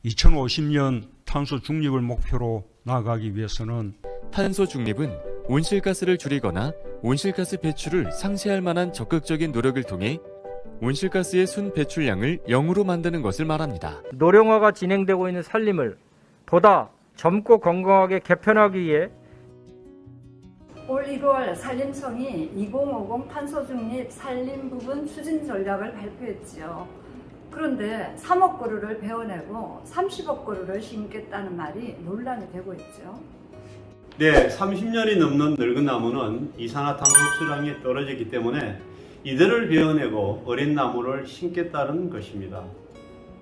2050년 탄소 중립을 목표로 나아가기 위해서는 탄소 중립은 온실가스를 줄이거나 온실가스 배출을 상쇄할 만한 적극적인 노력을 통해 온실가스의 순 배출량을 0으로 만드는 것을 말합니다. 노령화가 진행되고 있는 산림을 보다 젊고 건강하게 개편하기 위해 올 1월 산림청이 2050 탄소중립 산림 부분 추진 전략을 발표했지요. 그런데 3억 그루를 베어내고 30억 그루를 심겠다는 말이 논란이 되고 있죠. 네, 30년이 넘는 늙은 나무는 이산화탄소 흡수량이 떨어지기 때문에 이들을 베어내고 어린 나무를 심겠다는 것입니다.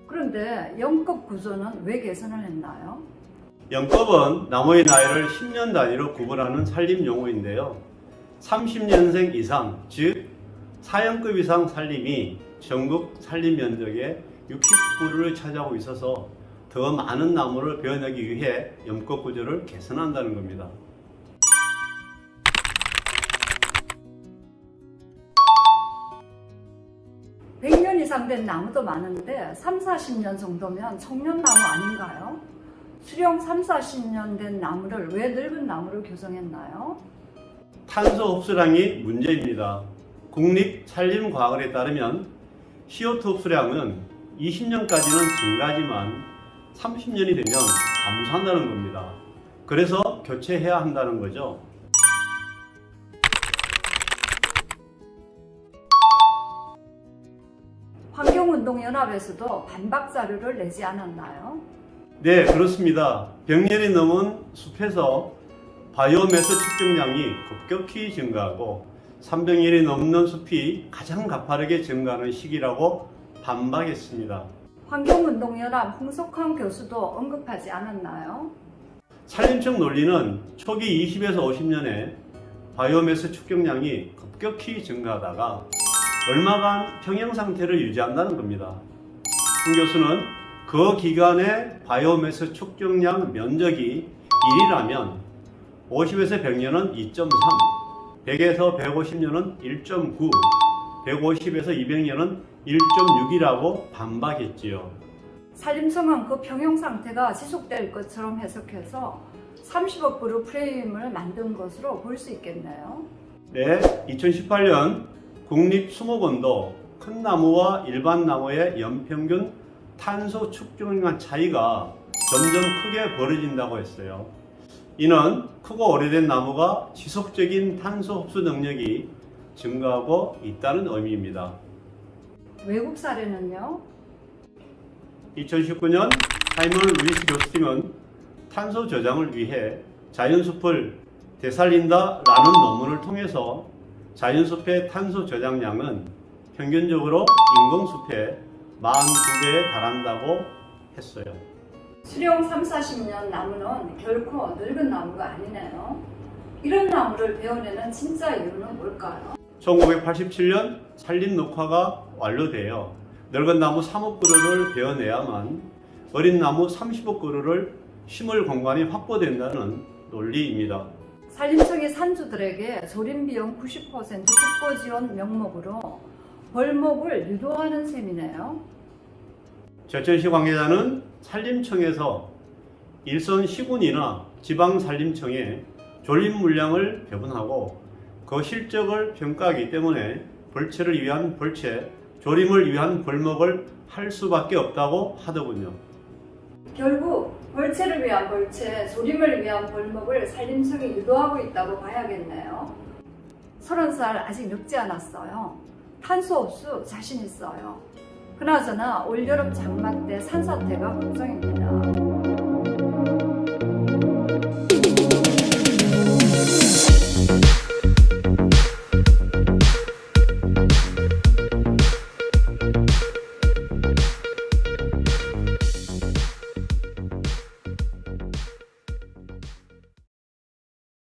그런데 영급 구조는 왜 개선을 했나요? 영급은 나무의 나이를 10년 단위로 구분하는 산림 용어인데요. 30년생 이상, 즉 4영급 이상 산림이 전국 산림 면적의 69%를 차지하고 있어서 더 많은 나무를 베어내기 위해 영급 구조를 개선한다는 겁니다. (100년) 이상 된 나무도 많은데 30-40년 정도면 청년나무 아닌가요? 수령 30-40년 된 나무를 왜 늙은 나무로 규정했나요? 탄소 흡수량이 문제입니다. 국립산림과학원에 따르면 CO2 흡수량은 20년까지는 증가하지만 30년이 되면 감소한다는 겁니다. 그래서 교체해야 한다는 거죠. 환경운동연합에서도 반박 자료를 내지 않았나요? 네, 그렇습니다. 100년이 넘은 숲에서 바이오매스 축적량이 급격히 증가하고 300년이 넘는 숲이 가장 가파르게 증가하는 시기라고 반박했습니다. 환경운동연합 홍석환 교수도 언급하지 않았나요? 산림청 논리는 초기 20에서 50년에 바이오매스 축적량이 급격히 증가하다가 얼마간 평형 상태를 유지한다는 겁니다. 홍 교수는 그 기간의 바이오매스 축적량 면적이 1이라면 50에서 100년은 2.3, 100에서 150년은 1.9, 150에서 200년은 1.6이라고 반박했지요. 산림청은 그 평형 상태가 지속될 것처럼 해석해서 30억 그루 프레임을 만든 것으로 볼 수 있겠네요. 네, 2018년 국립수목원도 큰 나무와 일반 나무의 연평균 탄소 축적량 차이가 점점 크게 벌어진다고 했어요. 이는 크고 오래된 나무가 지속적인 탄소 흡수 능력이 증가하고 있다는 의미입니다. 외국 사례는요? 2019년 사이먼 루이스 교수팀은 탄소 저장을 위해 자연숲을 되살린다라는 논문을 통해서 자연숲의 탄소 저장량은 평균적으로 인공숲의 42배에 달한다고 했어요. 수령 30-40년 나무는 결코 늙은 나무가 아니네요. 이런 나무를 베어내는 진짜 이유는 뭘까요? 1987년 산림 녹화가 완료되어 늙은 나무 3억 그루를 베어내야만 어린 나무 30억 그루를 심을 공간이 확보된다는 논리입니다. 산림청이 산주들에게 조림 비용 90% 국고 지원 명목으로 벌목을 유도하는 셈이네요. 제천시 관계자는 산림청에서 일선 시군이나 지방산림청에 조림 물량을 배분하고 그 실적을 평가하기 때문에 벌채를 위한 벌채, 조림을 위한 벌목을 할 수밖에 없다고 하더군요. 결국 벌채를 위한 벌채, 조림을 위한 벌목을 산림청이 유도하고 있다고 봐야겠네요. 30살 아직 늙지 않았어요. 탄소 흡수 자신 있어요. 그나저나 올여름 장마 때 산사태가 걱정입니다.